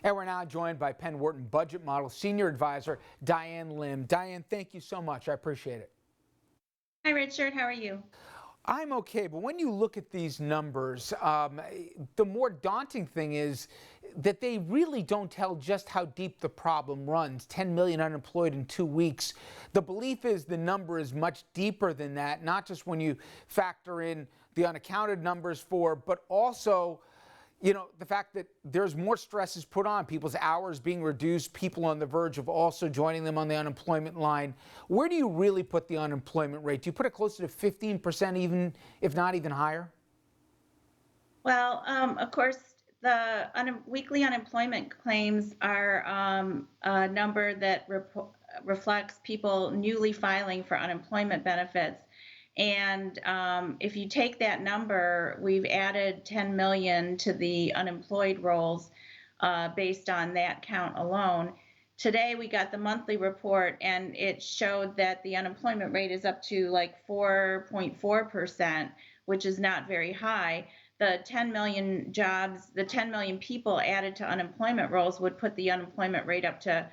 And we're now joined by Penn Wharton Budget Model Senior Advisor Diane Lim. Diane, thank you so much. I appreciate it. Hi, Richard. How are you? I'm okay, but when you look at these numbers, the more daunting thing is that they really don't tell just how deep the problem runs. 10 million unemployed in 2 weeks. The belief is the number is much deeper than that, not just when you factor in the unaccounted numbers but also the fact that there's more stress is put on people's hours being reduced, people on the verge of also joining them on the unemployment line. Where do you really put the unemployment rate? Do you put it closer to 15%, even if not even higher? Well, of course, the weekly unemployment claims are a number that reflects people newly filing for unemployment benefits. And if you take that number, we've added 10 million to the unemployed rolls based on that count alone. Today, we got the monthly report, and it showed that the unemployment rate is up to like 4.4%, which is not very high. The 10 million jobs, the 10 million people added to unemployment rolls would put the unemployment rate up to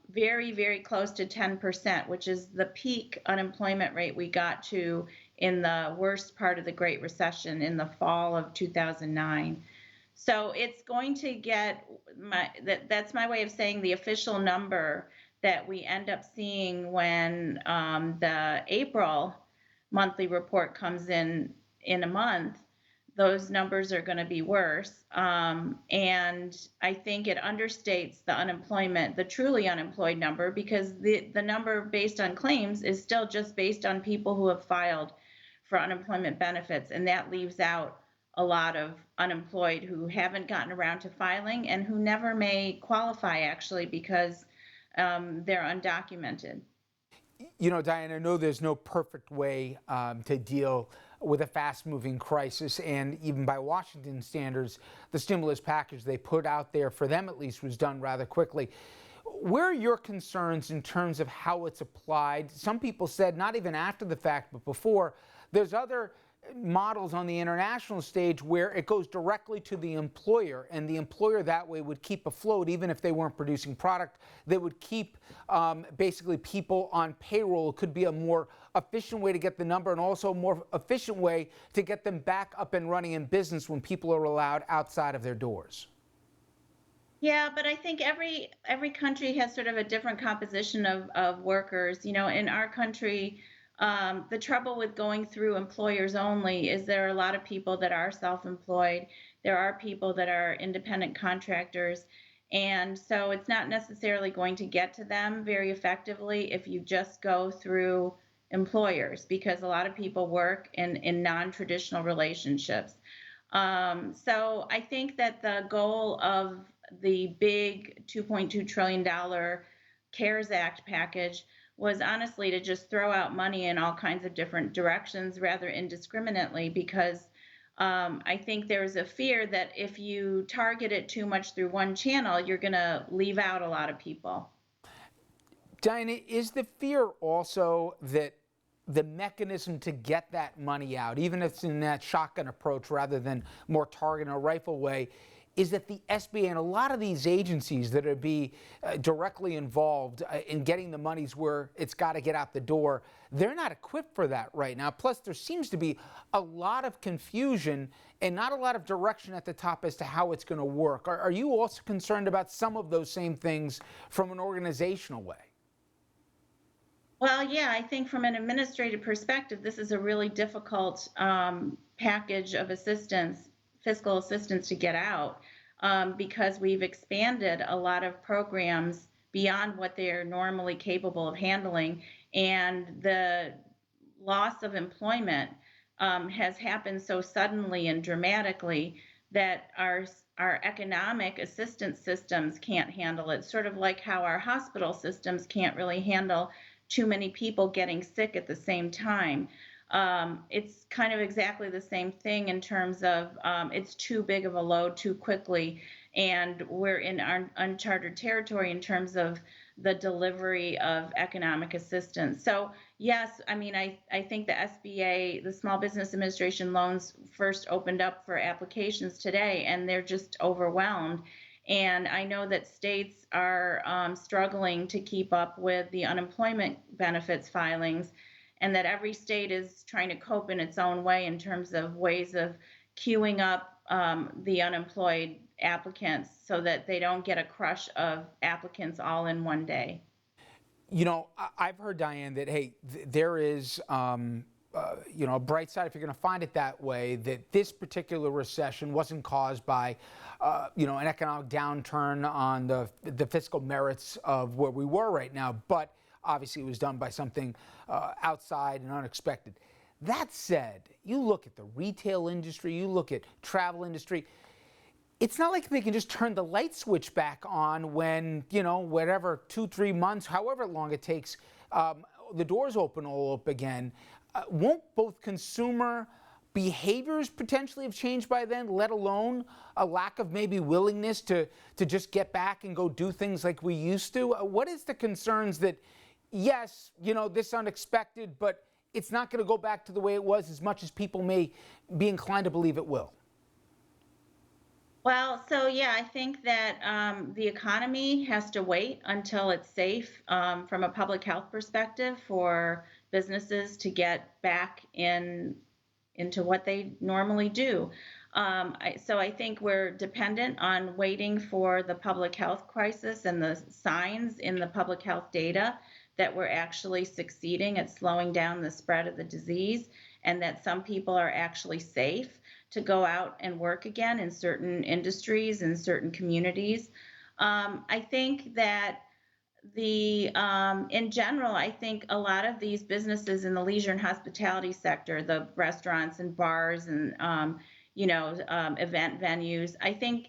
very, very close to 10%, which is the peak unemployment rate we got to in the worst part of the Great Recession in the fall of 2009. So it's going to get that's my way of saying the official number that we end up seeing when the April monthly report comes in a month. Those numbers are going to be worse. And I think it understates the unemployment, the truly unemployed number, because the number based on claims is still just based on people who have filed for unemployment benefits. And that leaves out a lot of unemployed who haven't gotten around to filing and who never may qualify, actually, because they're undocumented. Diane, I know there's no perfect way to deal with a fast-moving crisis, and even by Washington standards, the stimulus package they put out there, for them at least, was done rather quickly. Where are your concerns in terms of how it's applied? Some people said not even after the fact, but before. There's other models on the international stage where it goes directly to the employer, and the employer that way would keep afloat even if they weren't producing product. They would keep basically people on payroll. It could be a more efficient way to get the number, and also a more efficient way to get them back up and running in business when people are allowed outside of their doors. Yeah, but I think every country has sort of a different composition of workers. In our country, the trouble with going through employers only is there are a lot of people that are self-employed. There are people that are independent contractors. And so it's not necessarily going to get to them very effectively if you just go through employers, because a lot of people work in non-traditional relationships. So I think that the goal of the big $2.2 trillion CARES Act package was honestly to just throw out money in all kinds of different directions rather indiscriminately, because I think there's a fear that if you target it too much through one channel, you're going to leave out a lot of people. Diana, is the fear also that the mechanism to get that money out, even if it's in that shotgun approach rather than more target and a rifle way, is that the SBA and a lot of these agencies that are directly involved in getting the monies where it's got to get out the door, they're not equipped for that right now. Plus, there seems to be a lot of confusion and not a lot of direction at the top as to how it's going to work. Are you also concerned about some of those same things from an organizational way? Well, yeah, I think from an administrative perspective, this is a really difficult package of assistance, fiscal assistance to get out, because we've expanded a lot of programs beyond what they're normally capable of handling. And the loss of employment has happened so suddenly and dramatically that our economic assistance systems can't handle it, sort of like how our hospital systems can't really handle too many people getting sick at the same time. It's kind of exactly the same thing in terms of it's too big of a load too quickly, and we're in our uncharted territory in terms of the delivery of economic assistance. So yes, I mean, I think the SBA, the Small Business Administration loans, first opened up for applications today, and they're just overwhelmed. And I know that states are struggling to keep up with the unemployment benefits filings, and that every state is trying to cope in its own way in terms of ways of queuing up the unemployed applicants so that they don't get a crush of applicants all in one day. I've heard, Diane, that, hey, there is, a bright side, if you're going to find it that way, that this particular recession wasn't caused by, an economic downturn on the fiscal merits of where we were right now, but obviously it was done by something outside and unexpected. That said, you look at the retail industry, you look at travel industry, it's not like they can just turn the light switch back on when, whatever, 2-3 months, however long it takes, the doors open all up again. Won't both consumer behaviors potentially have changed by then, let alone a lack of maybe willingness to just get back and go do things like we used to? What is the concerns that, yes, this unexpected, but it's not going to go back to the way it was as much as people may be inclined to believe it will? Well, so yeah, I think that the economy has to wait until it's safe from a public health perspective for businesses to get back into what they normally do. So I think we're dependent on waiting for the public health crisis and the signs in the public health data that we're actually succeeding at slowing down the spread of the disease, and that some people are actually safe to go out and work again in certain industries and certain communities. I think that in general, I think a lot of these businesses in the leisure and hospitality sector, the restaurants and bars and event venues, I think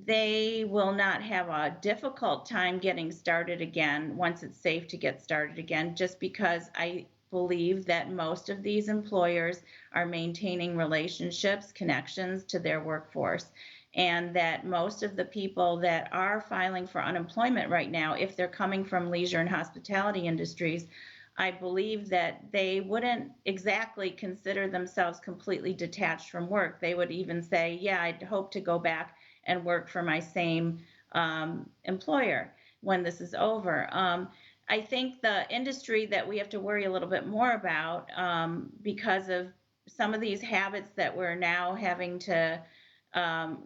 they will not have a difficult time getting started again once it's safe to get started again, just because I believe that most of these employers are maintaining relationships, connections to their workforce, and that most of the people that are filing for unemployment right now, if they're coming from leisure and hospitality industries, I believe that they wouldn't exactly consider themselves completely detached from work. They would even say, yeah, I'd hope to go back and work for my same employer when this is over. I think the industry that we have to worry a little bit more about, because of some of these habits that we're now having to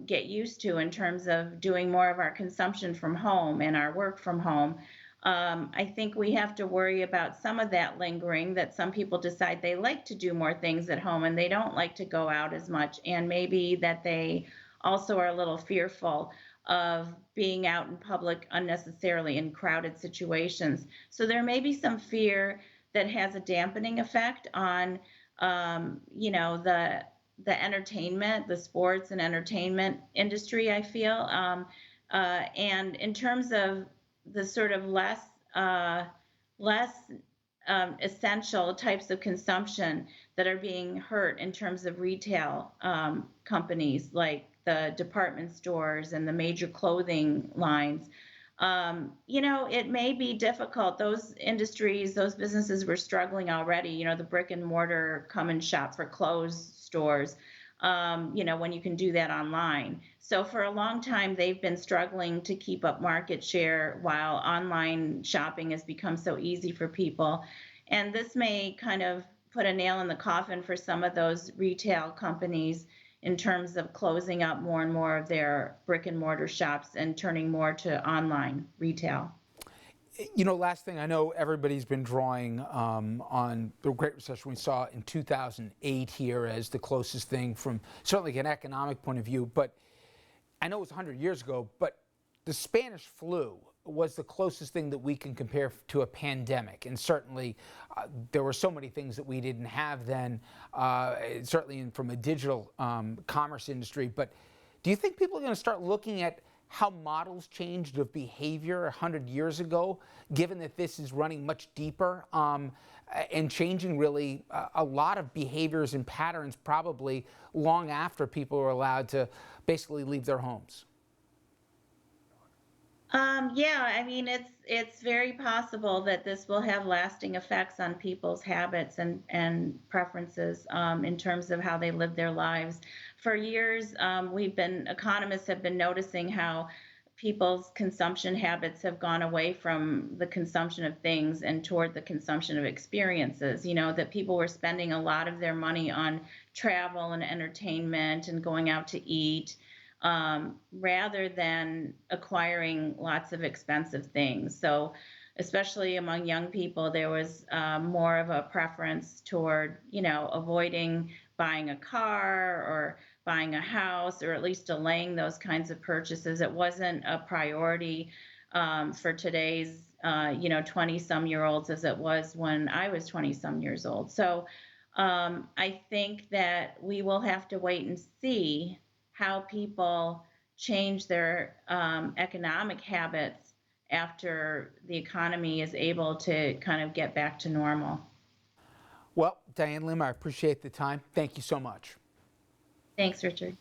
get used to in terms of doing more of our consumption from home and our work from home. I think we have to worry about some of that lingering, that some people decide they like to do more things at home and they don't like to go out as much, and maybe that they also are a little fearful of being out in public unnecessarily in crowded situations. So there may be some fear that has a dampening effect on, the entertainment, the sports and entertainment industry, I feel. And in terms of the sort of less essential types of consumption that are being hurt in terms of retail companies like the department stores and the major clothing lines. It may be difficult. Those industries, those businesses were struggling already. The brick and mortar come and shop for clothes stores, when you can do that online. So for a long time, they've been struggling to keep up market share while online shopping has become so easy for people. And this may kind of put a nail in the coffin for some of those retail companies in terms of closing up more and more of their brick and mortar shops and turning more to online retail. Last thing, I know everybody's been drawing on the Great Recession we saw in 2008 here as the closest thing from certainly an economic point of view, but I know it was 100 years ago, but the Spanish flu was the closest thing that we can compare to a pandemic. And certainly there were so many things that we didn't have then, certainly from a digital commerce industry. But do you think people are going to start looking at how models changed of behavior 100 years ago, given that this is running much deeper and changing really a lot of behaviors and patterns probably long after people were allowed to basically leave their homes? Yeah, I mean, it's very possible that this will have lasting effects on people's habits and preferences in terms of how they live their lives. For years, economists have been noticing how people's consumption habits have gone away from the consumption of things and toward the consumption of experiences. That people were spending a lot of their money on travel and entertainment and going out to eat, rather than acquiring lots of expensive things. So, especially among young people, there was more of a preference toward, avoiding buying a car or buying a house, or at least delaying those kinds of purchases. It wasn't a priority for today's, 20 some year olds as it was when I was 20 some years old. So I think that we will have to wait and see how people change their economic habits after the economy is able to kind of get back to normal. Well, Diane Lim, I appreciate the time. Thank you so much. Thanks, Richard.